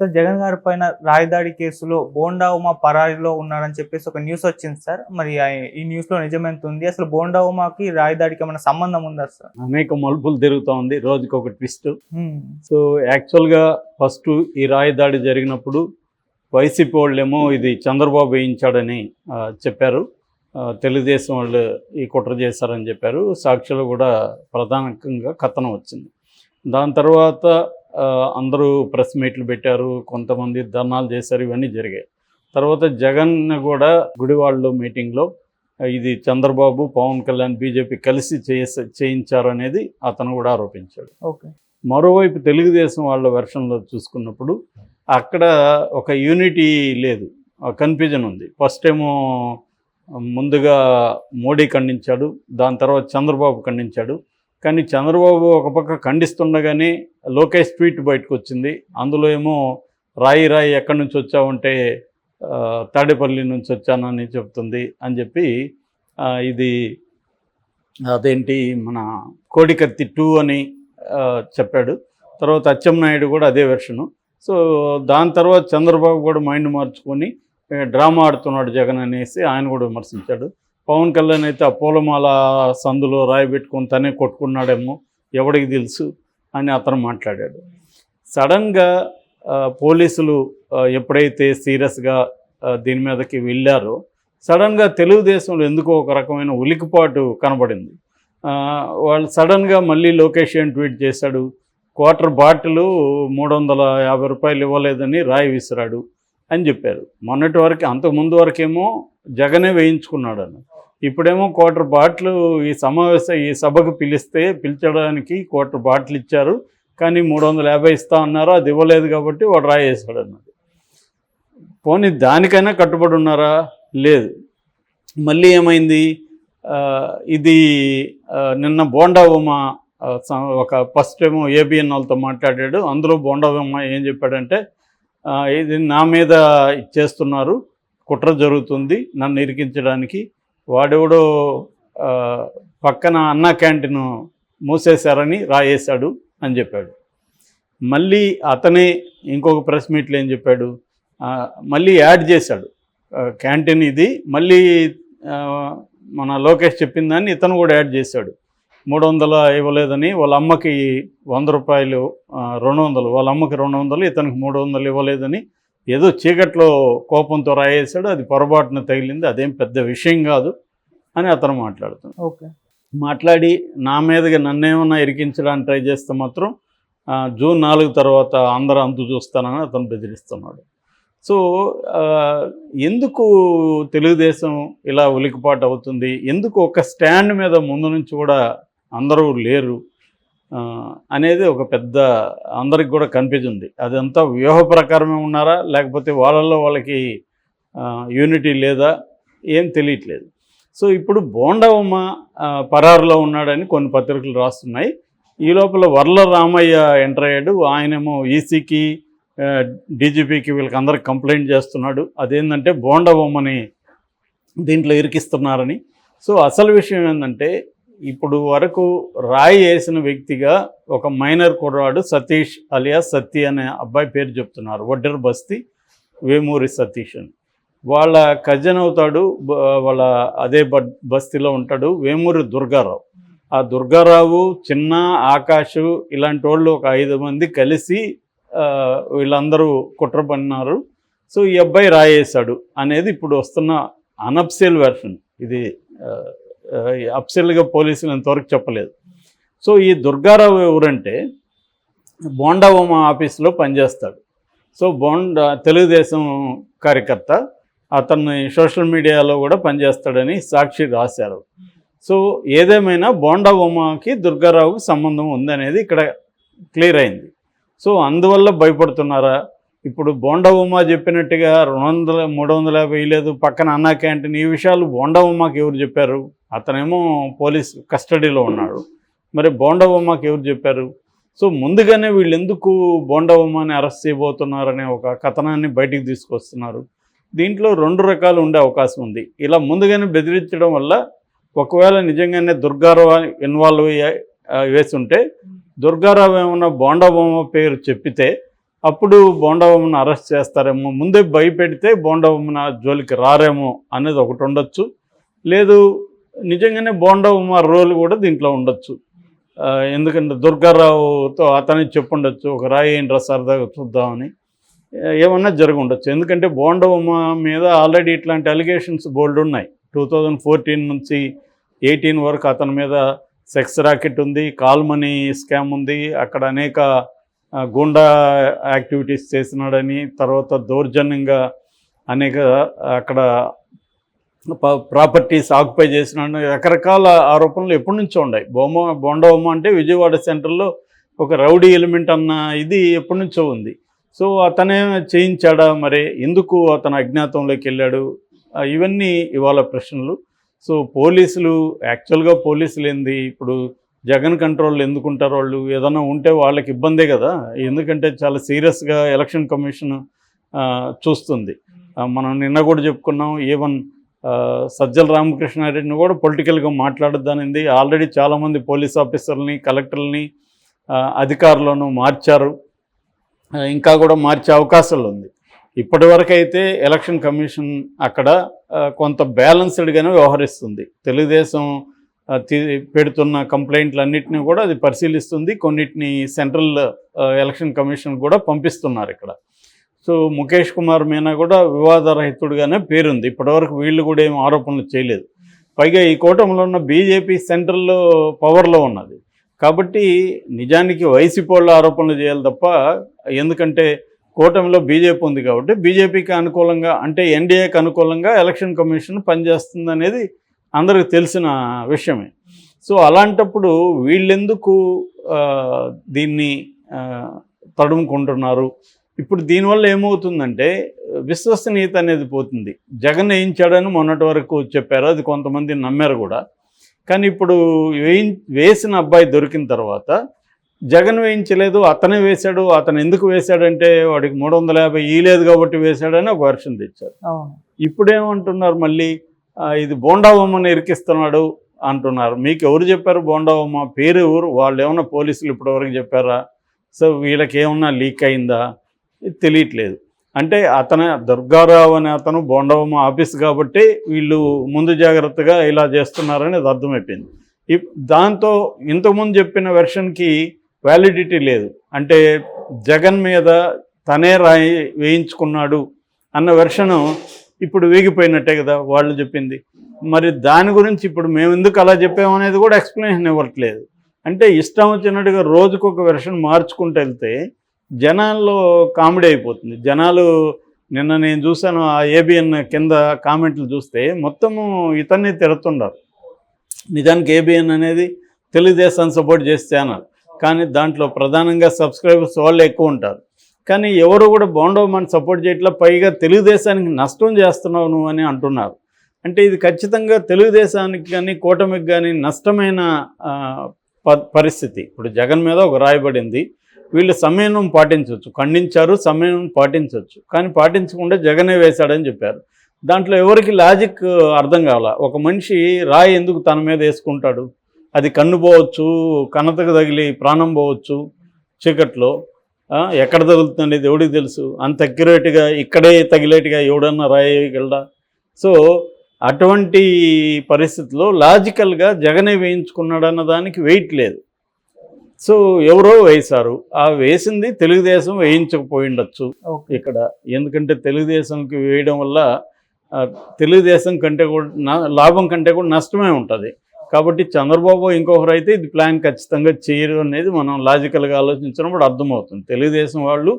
Sir Jagan గారి పైన రాయదాడి కేసులో బోండా ఉమ పరారీలో ఉన్నాడని చెప్పేసి ఒక న్యూస్ వచ్చింది సార్. మరి ఈ న్యూస్‌లో నిజమెంత ఉంది? అసలు బోండా ఉమకి రాయదాడికి ఏమైనా సంబంధం ఉందా సార్? అనేక మలుపులు తిరుగుతూ ఉంది, రోజుకొక ట్విస్ట్. హ్మ్. సో యాక్చువల్గా ఫస్ట్ ఈ రాయదాడి జరిగినప్పుడు వైసీపీ వాళ్ళేమో ఇది చంద్రబాబు వేయించాడని చెప్పారు. తెలుగుదేశం వాళ్ళు ఈ కుట్ర చేశారని చెప్పారు. సాక్షులు కూడా ప్రధానంగా కథనం వచ్చింది. దాని తర్వాత అందరూ ప్రెస్ మీట్లు పెట్టారు, కొంతమంది ధర్నాలు చేశారు, ఇవన్నీ జరిగాయి. తర్వాత జగన్ కూడా గుడివాడలో మీటింగ్లో ఇది చంద్రబాబు, పవన్ కళ్యాణ్, బీజేపీ కలిసి చేయించారు అనేది అతను కూడా ఆరోపించాడు. ఓకే. మరోవైపు తెలుగుదేశం వాళ్ళ వెర్షన్లో చూసుకున్నప్పుడు అక్కడ ఒక యూనిటీ లేదు, కన్ఫ్యూజన్ ఉంది. ఫస్ట్ ఏమో ముందుగా మోడీ ఖండించాడు, దాని తర్వాత చంద్రబాబు ఖండించాడు. కానీ చంద్రబాబు ఒక పక్క ఖండిస్తుండగానే లోకేష్ ట్వీట్ బయటకు వచ్చింది. అందులో ఏమో రాయి ఎక్కడి నుంచి వచ్చావంటే తాడేపల్లి నుంచి వచ్చానని చెప్తుంది అని చెప్పి ఇది అదేంటి మన కోడికత్తి 2 అని చెప్పాడు. తర్వాత అచ్చెన్నాయుడు కూడా అదే వెర్షను. సో దాని తర్వాత చంద్రబాబు కూడా మైండ్ మార్చుకొని డ్రామా ఆడుతున్నాడు జగన్ అనేసి ఆయన కూడా విమర్శించాడు. పవన్ కళ్యాణ్ అయితే ఆ పూలమాల సందులో రాయి పెట్టుకొని తనే కొట్టుకున్నాడేమో ఎవడికి తెలుసు అని అతను మాట్లాడాడు. సడన్గా పోలీసులు ఎప్పుడైతే సీరియస్గా దీని మీదకి వెళ్ళారో సడన్గా తెలుగుదేశంలో ఎందుకో ఒక రకమైన ఉలికిపాటు కనబడింది. వాళ్ళు సడన్గా మళ్ళీ లోకేష్ ట్వీట్ చేశాడు, క్వార్టర్ బాటిల్ 350 రూపాయలు ఇవ్వలేదని రాయి విసిరాడు అని చెప్పారు. మొన్నటి వరకు, అంతకుముందు వరకేమో జగనే వేయించుకున్నాడని, ఇప్పుడేమో క్వార్టర్ బాటిల్ ఈ సభకు పిలిచడానికి క్వార్టర్ బాటిల్ ఇచ్చారు, కానీ 350 ఇస్తా అన్నారు, అది ఇవ్వలేదు కాబట్టి వాడు రాయి వేసాడు అన్నది. పోనీ దానికైనా కట్టుబడి ఉన్నారా? లేదు. మళ్ళీ ఏమైంది, ఇది నిన్న బోండా ఉమ ఒక ఫస్ట్ ఏమో ఏబిఎన్ వాళ్ళతో మాట్లాడాడు. అందులో బోండా ఉమ ఏం చెప్పాడంటే, ఇది నా మీద చేస్తున్నారు, కుట్ర జరుగుతుంది నన్ను ఇరికించడానికి, వాడెవడో పక్కన అన్నా క్యాంటీన్ మూసేశారని రాయేశాడు అని చెప్పాడు. మళ్ళీ అతనే ఇంకొక ప్రెస్ మీట్లో ఏం చెప్పాడు, మళ్ళీ యాడ్ చేశాడు క్యాంటీన్ ఇది, మళ్ళీ మన లోకేష్ చెప్పిన దాన్ని ఇతను కూడా యాడ్ చేశాడు. 300 ఇవ్వలేదని, వాళ్ళ అమ్మకి 100 రూపాయలు 200, వాళ్ళ అమ్మకి 200, ఇతనికి 300 ఇవ్వలేదని ఏదో చీకట్లో కోపంతో రాయేశాడు, అది పొరపాటున తగిలింది, అదేం పెద్ద విషయం కాదు అని అతను మాట్లాడుతున్నాడు. ఓకే. మాట్లాడి నా మీదగా నన్నేమన్నా ఇరికించడానికి ట్రై చేస్తే మాత్రం జూన్ 4 తర్వాత అందరూ అంతు చూస్తానని అతను బెదిరిస్తున్నాడు. సో ఎందుకు తెలుగుదేశం ఇలా ఉలికిపాటు అవుతుంది, ఎందుకు ఒక స్టాండ్ మీద ముందు నుంచి కూడా అందరూ లేరు అనేది ఒక పెద్ద అందరికి కూడా కన్ఫ్యూజ్ ఉంది. అదంతా వ్యూహ ప్రకారమే ఉన్నారా, లేకపోతే వాళ్ళల్లో వాళ్ళకి యూనిటీ లేదా, ఏం తెలియట్లేదు. సో ఇప్పుడు బోండా ఉమ పరారులో ఉన్నాడని కొన్ని పత్రికలు రాస్తున్నాయి. ఈ లోపల వర్ల రామయ్య ఎంటర్ అయ్యాడు. ఆయనేమో ఈసీకి, డీజీపీకి, వీళ్ళకి అందరికి కంప్లైంట్ చేస్తున్నాడు. అదేంటంటే బోండా ఉమని దీంట్లో ఇరికిస్తున్నారని. సో అసలు విషయం ఏంటంటే, ఇప్పుడు వరకు రాయి వేసిన వ్యక్తిగా ఒక మైనర్ కుర్రాడు సతీష్ అలియాస్ సత్తి అనే అబ్బాయి పేరు చెప్తున్నారు. వడ్డెర బస్తీ వేమూరి సతీష్ అని. వాళ్ళ కజిన్ అవుతాడు, వాళ్ళ అదే బస్తీలో ఉంటాడు వేమూరి దుర్గారావు. ఆ దుర్గారావు, చిన్న, ఆకాష్ ఇలాంటి వాళ్ళు ఒక 5 మంది కలిసి వీళ్ళందరూ కుట్ర పన్నారు. సో ఈ అబ్బాయి రాయేశాడు అనేది ఇప్పుడు వస్తున్న అనఫిషియల్ వెర్షన్. ఇది అఫిషియల్గా పోలీసులు ఇంతవరకు చెప్పలేదు. సో ఈ దుర్గారావు ఎవరంటే బోండా ఉమ ఆఫీస్లో పనిచేస్తాడు. సో తెలుగుదేశం కార్యకర్త, అతన్ని సోషల్ మీడియాలో కూడా పనిచేస్తాడని సాక్షి రాశారు. సో ఏదేమైనా బోండా ఉమకి దుర్గారావుకి సంబంధం ఉందనేది ఇక్కడ క్లియర్ అయింది. సో అందువల్ల భయపడుతున్నారా? ఇప్పుడు బోండా ఉమ చెప్పినట్టుగా 200, 350 లేదు, పక్కన అన్నా క్యాంటీన్, ఈ విషయాలు బోండా ఉమకి ఎవరు చెప్పారు? అతనేమో పోలీస్ కస్టడీలో ఉన్నాడు, మరి బోండా ఉమకి ఎవరు చెప్పారు? సో ముందుగానే వీళ్ళు ఎందుకు బోండా ఉమని అరెస్ట్ చేయబోతున్నారనే ఒక కథనాన్ని బయటికి తీసుకొస్తున్నారు. దీంట్లో 2 రకాలు ఉండే అవకాశం ఉంది. ఇలా ముందుగానే బెదిరించడం వల్ల ఒకవేళ నిజంగానే దుర్గారావు ఇన్వాల్వ్ వేసి ఉంటే, దుర్గారావు ఏమన్నా బోండా ఉమ పేరు చెప్పితే అప్పుడు బోండా ఉమ్మను అరెస్ట్ చేస్తారేమో, ముందే భయపెడితే బోండా ఉమ్మన జోలికి రారేమో అనేది ఒకటి ఉండొచ్చు. లేదు నిజంగానే బోండా ఉమ్మ రోల్ కూడా దీంట్లో ఉండొచ్చు. ఎందుకంటే దుర్గారావుతో అతనికి చెప్పుండొచ్చు, ఒక రాయి ఏంట్రా సరదాగా చూద్దామని, ఏమన్నా జరిగి ఉండొచ్చు. ఎందుకంటే బోండా ఉమ్మ మీద ఆల్రెడీ ఇట్లాంటి అలిగేషన్స్ బోల్డ్ ఉన్నాయి. 2014 నుంచి 18 వరకు అతని మీద సెక్స్ రాకెట్ ఉంది, కాల్ మనీ స్కామ్ ఉంది, అక్కడ అనేక గూండా యాక్టివిటీస్ చేసినాడని, తర్వాత దౌర్జన్యంగా అనేక అక్కడ ప్రాపర్టీస్ ఆక్యుపై చేసినాడని రకరకాల ఆరోపణలు ఎప్పటి నుంచో ఉన్నాయి. బోండా ఉమ్మ అంటే విజయవాడ సెంట్రల్లో ఒక రౌడీ ఎలిమెంట్ అన్న ఇది ఎప్పటి నుంచో ఉంది. సో అతనే చేయించాడా, మరి ఎందుకు అతను అజ్ఞాతంలోకి వెళ్ళాడు, ఇవన్నీ ఇవాళ ప్రశ్నలు. సో పోలీసులు యాక్చువల్గా పోలీసులు ఏంది, ఇప్పుడు జగన్ కంట్రోల్ ఎందుకుంటారు వాళ్ళు, ఏదైనా ఉంటే వాళ్ళకి ఇబ్బందే కదా. ఎందుకంటే చాలా సీరియస్గా ఎలక్షన్ కమిషన్ చూస్తుంది. మనం నిన్న కూడా చెప్పుకున్నాం, ఈవెన్ సజ్జల రామకృష్ణారెడ్డిని కూడా పొలిటికల్గా మాట్లాడద్దనింది. ఆల్రెడీ చాలామంది పోలీస్ ఆఫీసర్లని, కలెక్టర్లని, అధికారులను మార్చారు, ఇంకా కూడా మార్చే అవకాశాలు ఉంది. ఇప్పటి వరకు అయితే ఎలక్షన్ కమిషన్ అక్కడ కొంత బ్యాలెన్స్డ్గానే వ్యవహరిస్తుంది. తెలుగుదేశం పెడుతున్న కంప్లైంట్లన్నింటినీ కూడా అది పరిశీలిస్తుంది, కొన్నిటిని సెంట్రల్ ఎలక్షన్ కమిషన్ కూడా పంపిస్తున్నారు ఇక్కడ. సో ముఖేష్ కుమార్ మీనా కూడా వివాదరహితుడిగానే పేరుంది. ఇప్పటివరకు వీళ్ళు కూడా ఏం ఆరోపణలు చేయలేదు. పైగా ఈ కూటమిలో ఉన్న బీజేపీ సెంట్రల్లో పవర్లో ఉన్నది కాబట్టి నిజానికి వైసీపీ వాళ్ళు ఆరోపణలు చేయాలి తప్ప, ఎందుకంటే కూటమిలో బీజేపీ ఉంది కాబట్టి బీజేపీకి అనుకూలంగా, అంటే ఎన్డీఏకి అనుకూలంగా ఎలక్షన్ కమిషన్ పనిచేస్తుంది అనేది అందరికీ తెలిసిన విషయమే. సో అలాంటప్పుడు వీళ్ళెందుకు దీన్ని తడుముకుంటున్నారు? ఇప్పుడు దీనివల్ల ఏమవుతుందంటే విశ్వసనీయత అనేది పోతుంది. జగన్ వేయించాడని మొన్నటి వరకు చెప్పారు, అది కొంతమంది నమ్మారు కూడా. కానీ ఇప్పుడు వేసిన అబ్బాయి దొరికిన తర్వాత జగన్ వేయించలేదు, అతనే వేశాడు, అతను ఎందుకు వేశాడంటే వాడికి 350 ఇయ్యలేదు కాబట్టి వేశాడని ఒక వర్షన్ తెచ్చారు. ఇప్పుడేమంటున్నారు మళ్ళీ, ఇది బోండా ఉమ్మని ఇరికిస్తున్నాడు అంటున్నారు. మీకు ఎవరు చెప్పారు బోండా ఉమ్మ పేరు ఎవరు? వాళ్ళు ఏమన్నా పోలీసులు ఇప్పటివరకు చెప్పారా? సో వీళ్ళకి ఏమన్నా లీక్ అయిందా? ఇది తెలియట్లేదు. అంటే అతను దుర్గారావు అనే అతను బోండా ఉమ్మ ఆఫీస్ కాబట్టి వీళ్ళు ముందు జాగ్రత్తగా ఇలా చేస్తున్నారని అది అర్థమైపోయింది. దాంతో ఇంతకుముందు చెప్పిన వెర్షన్కి వ్యాలిడిటీ లేదు. అంటే జగన్ మీద తనే రాయి వేయించుకున్నాడు అన్న వెర్షను ఇప్పుడు వీగిపోయినట్టే కదా వాళ్ళు చెప్పింది. మరి దాని గురించి ఇప్పుడు మేము ఎందుకు అలా చెప్పామనేది కూడా ఎక్స్ప్లెనేషన్ ఇవ్వట్లేదు. అంటే ఇష్టం వచ్చినట్టుగా రోజుకొక వెర్షన్ మార్చుకుంటూ వెళ్తే జనాల్లో కామెడీ అయిపోతుంది. జనాలు నిన్న నేను చూశాను, ఆ ఏబిఎన్ కింద కామెంట్లు చూస్తే మొత్తము ఇతన్ని తిడుతున్నారు. నిజానికి ఏబిఎన్ అనేది తెలుగుదేశాన్ని సపోర్ట్ చేసే ఛానల్, కానీ దాంట్లో ప్రధానంగా సబ్స్క్రైబర్స్ వాళ్ళు ఎక్కువ ఉంటారు. కానీ ఎవరు కూడా బోండా ఉమ్మని సపోర్ట్ చేయట్లా, పైగా తెలుగుదేశానికి నష్టం చేస్తున్నావు నువ్వు అని అంటున్నారు. అంటే ఇది ఖచ్చితంగా తెలుగుదేశానికి కానీ కూటమికి కానీ నష్టమైన పరిస్థితి. ఇప్పుడు జగన్ మీద ఒక రాయబడింది, వీళ్ళు సంయమనం పాటించవచ్చు, ఖండించారు, సంయమనం పాటించవచ్చు, కానీ పాటించకుండా జగనే వేశాడని చెప్పారు. దాంట్లో ఎవరికి లాజిక్ అర్థం కావాల. ఒక మనిషి రాయి ఎందుకు తన మీద వేసుకుంటాడు? అది కన్ను పోవచ్చు, కన్నతకు తగిలి ప్రాణం పోవచ్చు, చీకట్లో ఎక్కడ తగులుతుంది ఎవడికి తెలుసు? అంత అక్యురేట్గా ఇక్కడే తగిలేట్టుగా ఎవడన్నా రాయగలడా? సో అటువంటి పరిస్థితుల్లో లాజికల్గా జగనే వేయించుకున్నాడు అన్న దానికి వెయిట్ లేదు. సో ఎవరో వేశారు, ఆ వేసింది తెలుగుదేశం వేయించకపోయిండొచ్చు ఇక్కడ. ఎందుకంటే తెలుగుదేశంకి వేయడం వల్ల తెలుగుదేశం కంటే కూడా లాభం కంటే కూడా నష్టమే ఉంటుంది. కాబట్టి చంద్రబాబు ఇంకొకరు అయితే ఇది ప్లాన్ ఖచ్చితంగా చేయరు అనేది మనం లాజికల్గా ఆలోచించినప్పుడు అర్థమవుతుంది. తెలుగుదేశం వాళ్ళు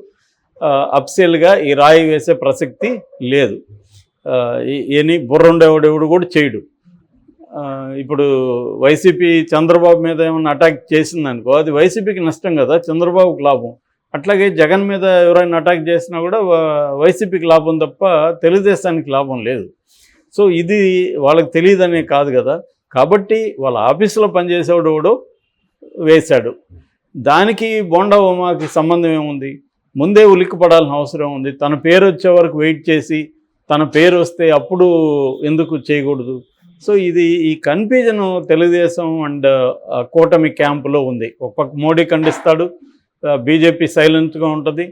అఫ్సియల్గా ఈ రాయి వేసే ప్రసక్తి లేదు. ఏని బుర్రుండేవాడెవడు కూడా చేయడు. ఇప్పుడు వైసీపీ చంద్రబాబు మీద ఏమైనా అటాక్ చేసిందనుకో, అది వైసీపీకి నష్టం కదా, చంద్రబాబుకి లాభం. అట్లాగే జగన్ మీద ఎవరైనా అటాక్ చేసినా కూడా వైసీపీకి లాభం తప్ప తెలుగుదేశానికి లాభం లేదు. సో ఇది వాళ్ళకి తెలియదనే కాదు కదా. కాబట్టి వాళ్ళ ఆఫీసులో పనిచేసేవాడు కూడా వేశాడు. దానికి బోండా ఉమ్మకి సంబంధం ఏముంది? ముందే ఉలిక్కిపడాల్సిన అవసరం ఉంది. తన పేరు వచ్చే వరకు వెయిట్ చేసి తన పేరు వస్తే అప్పుడు ఎందుకు చేయకూడదు? సో ఇది ఈ కన్ఫ్యూజన్ తెలుగుదేశం అండ్ కూటమి క్యాంపులో ఉంది. ఒక పక్క మోడీ ఖండిస్తాడు, బీజేపీ సైలెంట్గా ఉంటుంది,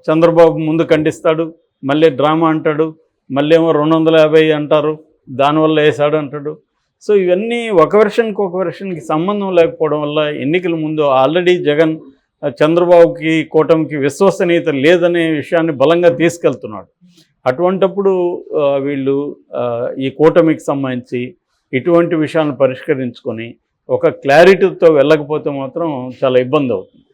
చంద్రబాబు ముందు ఖండిస్తాడు, మళ్ళీ డ్రామా అంటాడు, మళ్ళీ ఏమో 250 అంటారు, దానివల్ల వేసాడు అంటాడు. సో ఇవన్నీ ఒక వెర్షన్కి సంబంధం లేకపోవడం వల్ల ఎన్నికల ముందు ఆల్రెడీ జగన్ చంద్రబాబుకి కూటమికి విశ్వసనీయత లేదనే విషయాన్ని బలంగా తీసుకెళ్తున్నాడు. అటువంటప్పుడు వీళ్ళు ఈ కూటమికి సంబంధించి ఇటువంటి విషయాలను పరిష్కరించుకొని ఒక క్లారిటీతో వెళ్ళకపోతే మాత్రం చాలా ఇబ్బంది అవుతుంది.